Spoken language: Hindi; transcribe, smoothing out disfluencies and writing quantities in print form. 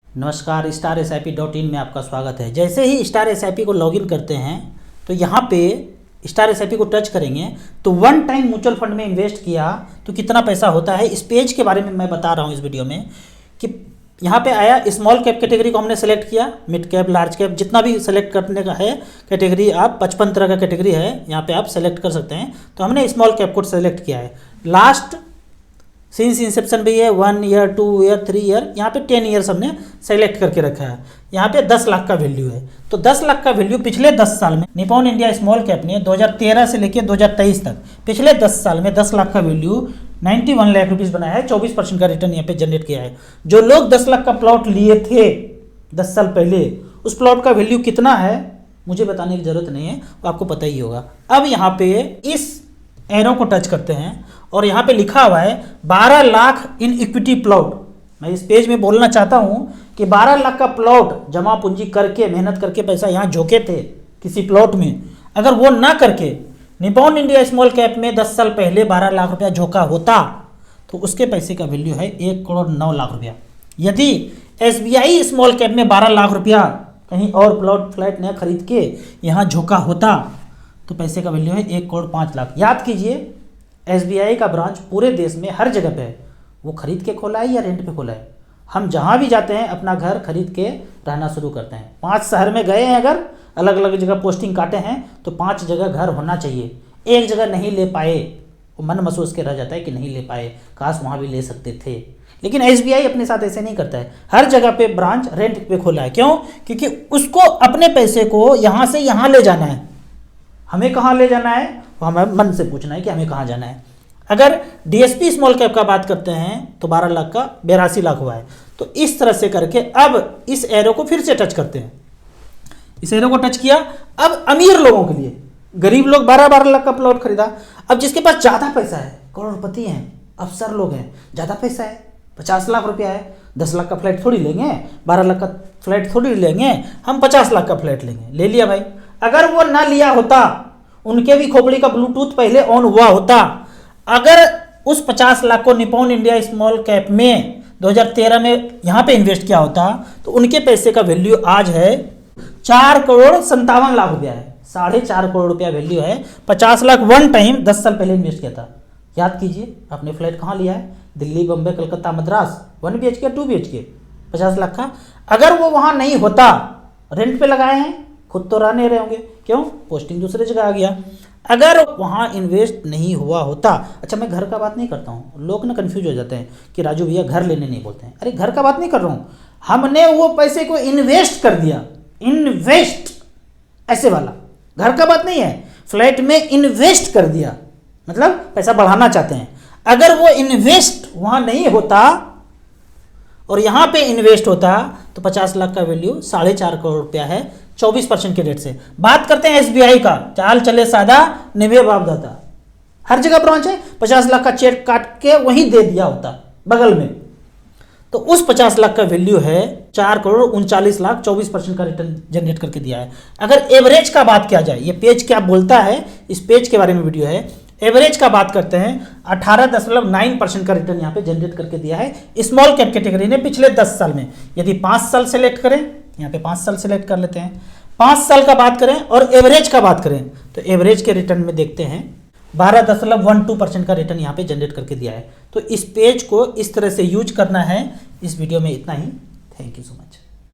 नमस्कार, StarSIP.in में आपका स्वागत है। जैसे ही StarSIP को लॉगिन करते हैं तो यहाँ पे StarSIP को टच करेंगे तो वन टाइम म्यूचुअल फंड में इन्वेस्ट किया तो कितना पैसा होता है, इस पेज के बारे में मैं बता रहा हूँ इस वीडियो में। कि यहाँ पे आया स्मॉल कैप कैटेगरी को हमने सेलेक्ट किया, मिड कैप, लार्ज कैप, जितना भी सेलेक्ट करने का है कैटेगरी, आप 55 तरह का कैटेगरी है यहाँ पे आप सेलेक्ट कर सकते हैं। तो हमने स्मॉल कैप को सेलेक्ट किया है। लास्ट सिंस इंसेप्शन भी है 1 ईयर, 2 ईयर, 3 ईयर, यहाँ पे 10 ईयर्स हमने सेलेक्ट करके रखा है। यहाँ पे 10 लाख का वैल्यू है, तो 10 लाख का वैल्यू पिछले 10 साल में निपॉन इंडिया स्मॉल कैप ने 2013 से लेकर 2023 तक पिछले 10 साल में 10 लाख का वैल्यू 91 लाख रुपीज़ बनाया है। 24% का रिटर्न यहाँ पे जनरेट किया है। जो लोग 10 लाख का प्लॉट लिए थे 10 साल पहले, उस प्लॉट का वैल्यू कितना है मुझे बताने की जरूरत नहीं है, वो आपको पता ही होगा। अब यहाँ पे इस एरो को टच करते हैं और यहाँ पे लिखा हुआ है 12 लाख इन इक्विटी प्लॉट। मैं इस पेज में बोलना चाहता हूँ कि 12 लाख का प्लॉट जमा पूंजी करके, मेहनत करके पैसा यहाँ झोंके थे किसी प्लॉट में, अगर वो ना करके निपॉन इंडिया स्मॉल कैप में 10 साल पहले 12 लाख रुपया झोंका होता तो उसके पैसे का वैल्यू है 1 करोड़ 9 लाख रुपया। यदि SBI स्मॉल कैप में 12 लाख रुपया कहीं और प्लॉट फ्लैट नया खरीद के यहाँ झोंका होता तो पैसे का वैल्यू है 1 करोड़ 5 लाख। याद कीजिए, SBI का ब्रांच पूरे देश में हर जगह पे है। वो खरीद के खोला है या रेंट पे खोला है। हम जहाँ भी जाते हैं अपना घर खरीद के रहना शुरू करते हैं। 5 शहर में गए हैं, अगर अलग अलग जगह पोस्टिंग काटे हैं तो 5 जगह घर होना चाहिए। एक जगह नहीं ले पाए, वो मन महसूस के रह जाता है कि नहीं ले पाए, काश वहाँ भी ले सकते थे। लेकिन SBI अपने साथ ऐसे नहीं करता है। हर जगह पे ब्रांच रेंट पे खोला है। क्यों? क्योंकि उसको अपने पैसे को यहाँ से यहाँ ले जाना है। हमें कहाँ ले जाना है, हमें मन से पूछना है कि हमें कहाँ जाना है। अगर DSP स्मॉल कैप का बात करते हैं तो 12 लाख का 82 लाख हुआ है। तो इस तरह से करके अब इस एरो को फिर से टच करते हैं। इस एरो को टच किया। अब अमीर लोगों के लिए, गरीब लोग 12-12 लाख का प्लॉट खरीदा। अब जिसके पास ज़्यादा पैसा है, करोड़पति हैं, अफसर लोग हैं, ज़्यादा पैसा है, 50 लाख रुपया है, 10 लाख का फ्लैट थोड़ी लेंगे, 12 लाख का फ्लैट थोड़ी लेंगे, हम 50 लाख का फ्लैट लेंगे। ले लिया भाई। अगर वो ना लिया होता, उनके भी खोपड़ी का ब्लूटूथ पहले ऑन हुआ होता, अगर उस 50 लाख को निपॉन इंडिया स्मॉल कैप में 2013 में यहाँ पे इन्वेस्ट किया होता तो उनके पैसे का वैल्यू आज है 4 करोड़ 57 लाख रुपया है। 4.5 करोड़ रुपया वैल्यू है। 50 लाख वन टाइम 10 साल पहले इन्वेस्ट किया था। याद कीजिए, आपने फ्लैट कहाँ लिया है? दिल्ली, बम्बई, कलकत्ता, मद्रास, 1 BHK 2 BHK 50 लाख का। अगर वो वहाँ नहीं होता, रेंट पे लगाए हैं, खुद तो रह नहीं रहे होंगे। क्यों? पोस्टिंग दूसरे जगह आ गया। अगर वहाँ इन्वेस्ट नहीं हुआ होता, अच्छा मैं घर का बात नहीं करता हूँ, लोग ना कंफ्यूज हो जाते हैं कि राजू भैया घर लेने नहीं बोलते हैं। अरे घर का बात नहीं कर रहा हूँ, हमने वो पैसे को इन्वेस्ट कर दिया। इन्वेस्ट ऐसे वाला, घर का बात नहीं है, फ्लैट में इन्वेस्ट कर दिया, मतलब पैसा बढ़ाना चाहते हैं। अगर वो इन्वेस्ट वहाँ नहीं होता और यहाँ पे इन्वेस्ट होता तो 50 लाख का वैल्यू 4.5 करोड़ रुपया है। 24% के रेट से बात करते हैं। SBI का चाल चले सादा, निभे बाप दादा, हर जगह ब्रांच है। 50 लाख का चेक काट के वहीं दे दिया होता बगल में, तो उस 50 लाख का वैल्यू है 4 करोड़ 39 लाख। 24% का रिटर्न जनरेट करके दिया है। अगर एवरेज का बात किया जाए, ये पेज क्या बोलता है, इस पेज के बारे में वीडियो है। एवरेज का बात करते हैं 18.9% का रिटर्न यहाँ पे जनरेट करके दिया है स्मॉल कैप कैटेगरी ने पिछले 10 साल में। यदि 5 साल सेलेक्ट करें, यहाँ पे 5 साल सेलेक्ट कर लेते हैं, 5 साल का बात करें और एवरेज का बात करें तो एवरेज के रिटर्न में देखते हैं 12.12% का रिटर्न यहाँ पे जनरेट करके दिया है। तो इस पेज को इस तरह से यूज करना है। इस वीडियो में इतना ही। Thank you so much.